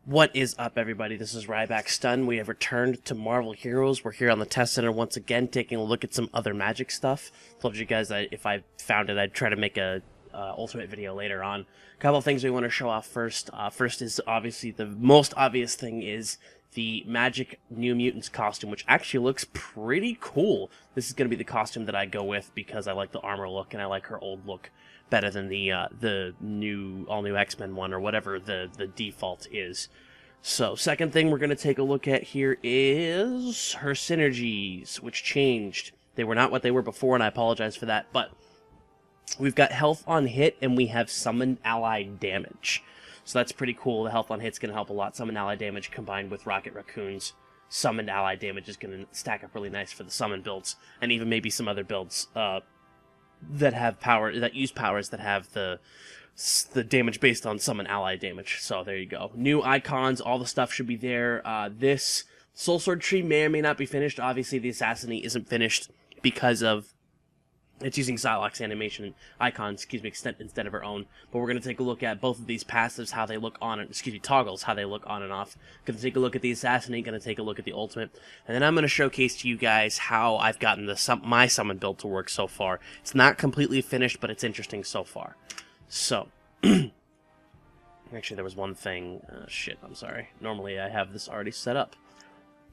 What is up, everybody? This is Rybackstun. We have returned to Marvel Heroes. We're here on the test center once again, taking a look at some other Magic stuff. Told you guys that if I found it, I'd try to make a ultimate video later on. A couple of things we want to show off first. First is obviously the most obvious thing is the Magik New Mutants costume, which actually looks pretty cool. This is going to be the costume that I go with because I like the armor look and I like her old look better than the all-new X-Men one, or whatever the default is. So, second thing we're going to take a look at here is her Synergies, which changed. They were not what they were before, and I apologize for that, but we've got health on hit, and we have summoned allied damage. So that's pretty cool. The health on hit's going to help a lot. Summoned allied damage combined with Rocket Raccoon's summoned allied damage is going to stack up really nice for the summon builds, and even maybe some other builds that have power, that use powers that have the damage based on summon ally damage. So there you go. New icons, all the stuff should be there. This Soul Sword tree may or may not be finished. Obviously, the Assassinate isn't finished because of it's using Psylocke's animation icons, instead of her own. But we're going to take a look at both of these passives, how they look on, toggles, how they look on and off. Going to take a look at the Assassinate, going to take a look at the Ultimate, and then I'm going to showcase to you guys how I've gotten my summon build to work so far. It's not completely finished, but it's interesting so far. So, actually there was one thing, shit, I'm sorry. Normally I have this already set up,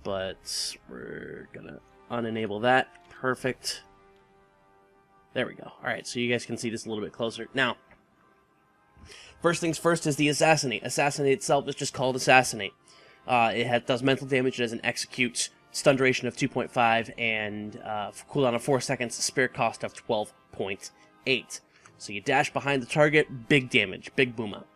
but we're going to unenable that. Perfect. There we go. Alright, so you guys can see this a little bit closer. Now, first things first is the Assassinate. Assassinate itself is just called Assassinate. It does mental damage, it has an execute, stun duration of 2.5, and cooldown of 4 seconds, spirit cost of 12.8. So you dash behind the target, big damage, big boom up.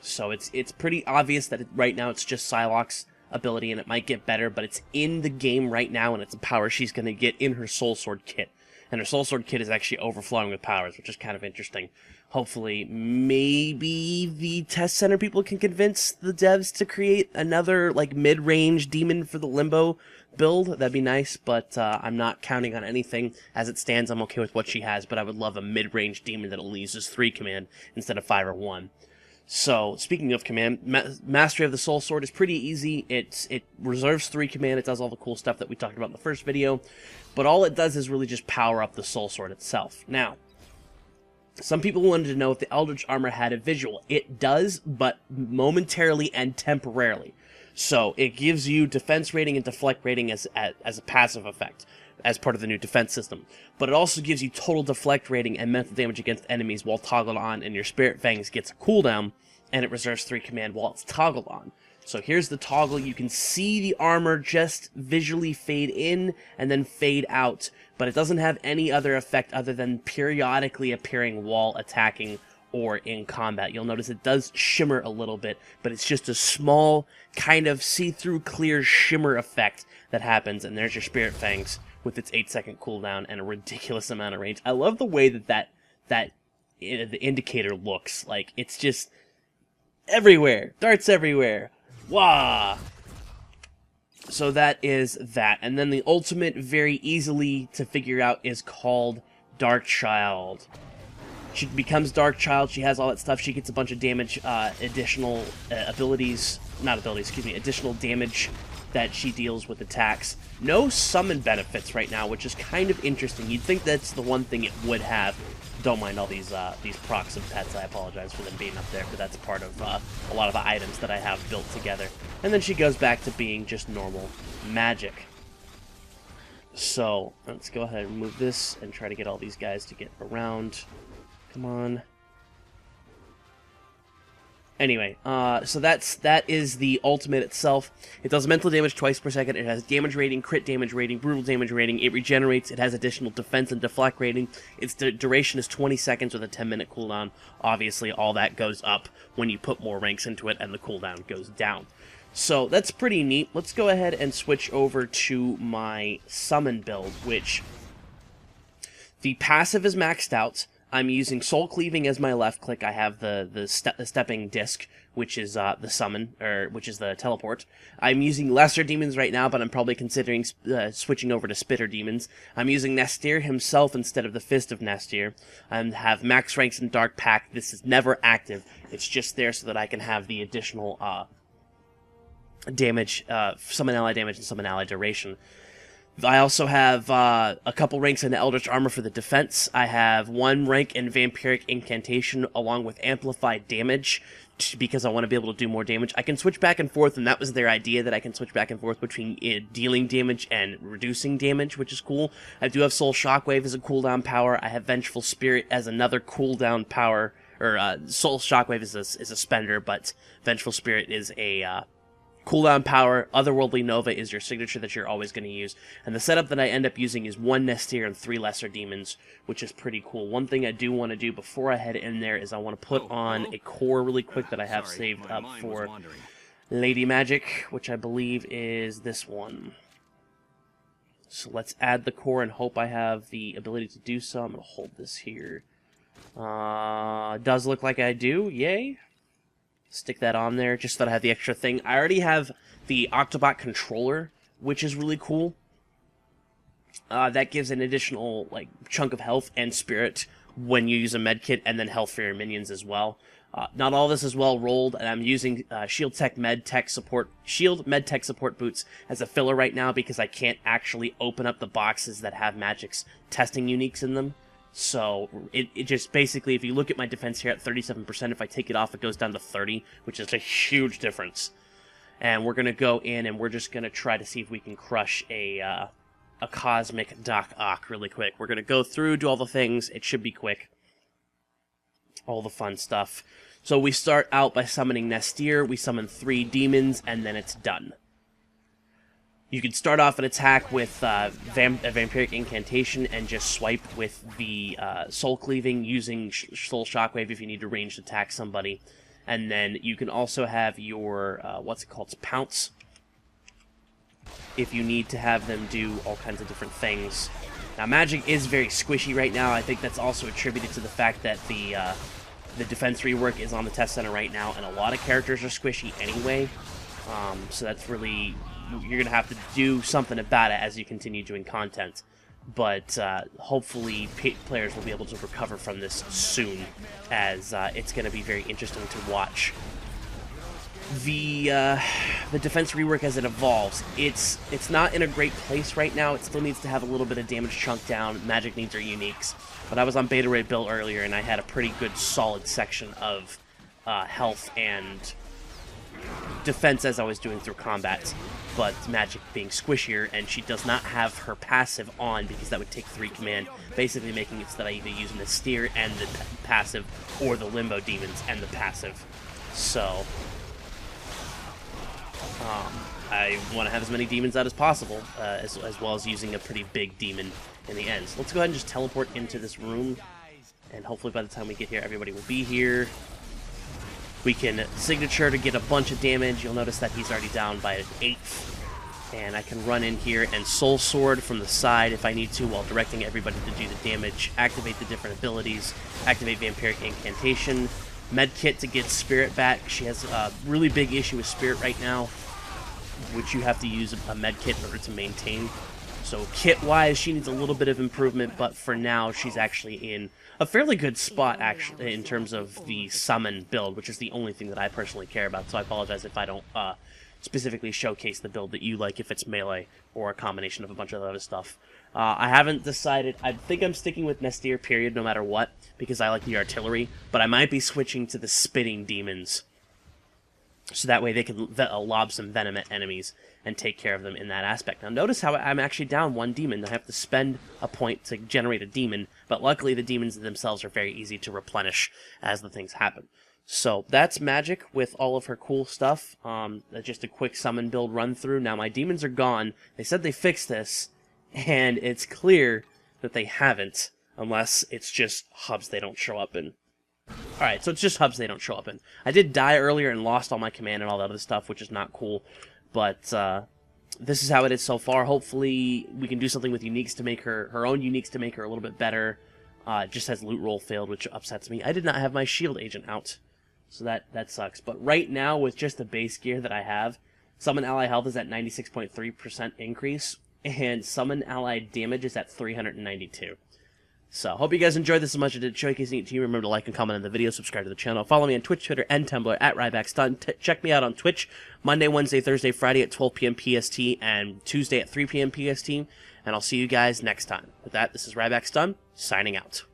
So it's pretty obvious that right now it's just Psylocke's ability, and it might get better, but it's in the game right now, and it's a power she's going to get in her Soul Sword kit. And her Soul Sword kit is actually overflowing with powers, which is kind of interesting. Hopefully, maybe the test center people can convince the devs to create another, like, mid-range demon for the Limbo build. That'd be nice, but I'm not counting on anything. As it stands, I'm okay with what she has, but I would love a mid-range demon that only uses 3 command instead of 5 or 1. So, speaking of command, Mastery of the Soul Sword is pretty easy. It reserves 3 command, it does all the cool stuff that we talked about in the first video, but all it does is really just power up the Soul Sword itself. Now, some people wanted to know if the Eldritch Armor had a visual. It does, but momentarily and temporarily. So, it gives you defense rating and deflect rating as a passive effect, as part of the new defense system. But it also gives you total deflect rating and mental damage against enemies while toggled on, and your Spirit Fangs gets a cooldown, and it reserves 3 command while it's toggled on. So here's the toggle. You can see the armor just visually fade in and then fade out, but it doesn't have any other effect other than periodically appearing while attacking or in combat. You'll notice it does shimmer a little bit, but it's just a small, kind of see-through clear shimmer effect that happens, and there's your Spirit Fangs with its 8-second cooldown and a ridiculous amount of range. I love the way that the indicator looks. Like, it's just everywhere. Darts everywhere. Wah! So that is that. And then the ultimate, very easily to figure out, is called Darkchild. She becomes Darkchild, she has all that stuff, she gets a bunch of damage, additional additional damage that she deals with attacks. No summon benefits right now, which is kind of interesting. You'd think that's the one thing it would have. Don't mind all these procs and pets, I apologize for them being up there, but that's part of a lot of the items that I have built together. And then she goes back to being just normal Magik. So, let's go ahead and move this and try to get all these guys to get around. Come on. Anyway, so that is the ultimate itself. It does mental damage twice per second. It has damage rating, crit damage rating, brutal damage rating. It regenerates. It has additional defense and deflect rating. Its duration is 20 seconds with a 10-minute cooldown. Obviously, all that goes up when you put more ranks into it, and the cooldown goes down. So that's pretty neat. Let's go ahead and switch over to my summon build, which the passive is maxed out. I'm using Soul Cleaving as my left click. I have the stepping disc, which is the summon, or which is the teleport. I'm using Lesser Demons right now, but I'm probably considering switching over to Spitter Demons. I'm using Nastir himself instead of the Fist of Nastir. I have max ranks in Dark Pact. This is never active. It's just there so that I can have the additional damage, summon ally damage and summon ally duration. I also have a couple ranks in Eldritch Armor for the defense. I have 1 rank in Vampiric Incantation along with Amplified Damage because I want to be able to do more damage. I can switch back and forth, and that was their idea, that I can switch back and forth between dealing damage and reducing damage, which is cool. I do have Soul Shockwave as a cooldown power. I have Vengeful Spirit as another cooldown power, or Soul Shockwave is a spender, but Vengeful Spirit is a cooldown power. Otherworldly Nova is your signature that you're always going to use. And the setup that I end up using is 1 Nastir and 3 Lesser Demons, which is pretty cool. One thing I do want to do before I head in there is I want to put on a core really quick that I have saved up for Lady Magik, which I believe is this one. So let's add the core and hope I have the ability to do so. I'm going to hold this here. Does look like I do. Yay. Stick that on there just so that I have the extra thing. I already have the Octobot controller, which is really cool. That gives an additional chunk of health and spirit when you use a medkit, and then health for your minions as well. Not all this is well rolled, and I'm using Shield Medtech support boots as a filler right now because I can't actually open up the boxes that have Magik's testing uniques in them. So, it just basically, if you look at my defense here at 37%, if I take it off, it goes down to 30, which is a huge difference. And we're going to go in, and we're just going to try to see if we can crush a Cosmic Doc Ock really quick. We're going to go through, do all the things. It should be quick. All the fun stuff. So we start out by summoning Nastir, we summon 3 demons, and then it's done. You can start off an attack with a Vampiric Incantation and just swipe with the Soul Cleaving using Soul Shockwave if you need to ranged attack somebody. And then you can also have your, what's it called, Pounce, if you need to have them do all kinds of different things. Now, Magik is very squishy right now. I think that's also attributed to the fact that the defense rework is on the test center right now, and a lot of characters are squishy anyway. So that's really... You're going to have to do something about it as you continue doing content. But hopefully players will be able to recover from this soon, as it's going to be very interesting to watch. The defense rework as it evolves, it's not in a great place right now. It still needs to have a little bit of damage chunk down. Magik needs her uniques. But I was on Beta Ray Bill earlier, and I had a pretty good solid section of health and defense as I was doing through combat, but Magik being squishier, and she does not have her passive on because that would take 3 command, basically making it so that I either use Nastir and the passive, or the Limbo Demons and the passive. So, I want to have as many demons out as possible, as well as using a pretty big demon in the end. So let's go ahead and just teleport into this room, and hopefully by the time we get here, everybody will be here. We can signature to get a bunch of damage. You'll notice that he's already down by an 1/8. And I can run in here and Soul Sword from the side if I need to, while directing everybody to do the damage. Activate the different abilities. Activate Vampiric Incantation. Medkit to get Spirit back. She has a really big issue with Spirit right now, which you have to use a medkit in order to maintain. So kit-wise, she needs a little bit of improvement, but for now, she's actually in a fairly good spot, actually, in terms of the summon build, which is the only thing that I personally care about, so I apologize if I don't specifically showcase the build that you like, if it's melee or a combination of a bunch of other stuff. I haven't decided. I think I'm sticking with Nastir, period, no matter what, because I like the artillery, but I might be switching to the spitting demons, so that way they can lob some venom at enemies and take care of them in that aspect. Now notice how I'm actually down 1 demon. I have to spend a point to generate a demon, but luckily the demons themselves are very easy to replenish as the things happen. So that's Magik with all of her cool stuff. Just a quick summon build run through. Now my demons are gone. They said they fixed this, and it's clear that they haven't, unless it's just hubs they don't show up in. Alright, so it's just hubs they don't show up in. I did die earlier and lost all my command and all that other stuff, which is not cool. But this is how it is so far. Hopefully we can do something with uniques to make her own uniques to make her a little bit better. It just says loot roll failed, which upsets me. I did not have my shield agent out, so that sucks. But right now, with just the base gear that I have, summon ally health is at 96.3% increase, and summon ally damage is at 392. So, hope you guys enjoyed this as much as I did showcasing it to you. Remember to like and comment on the video, subscribe to the channel, follow me on Twitch, Twitter, and Tumblr at Rybackstun. Check me out on Twitch Monday, Wednesday, Thursday, Friday at 12 p.m. PST, and Tuesday at 3 p.m. PST. And I'll see you guys next time. With that, this is Rybackstun, signing out.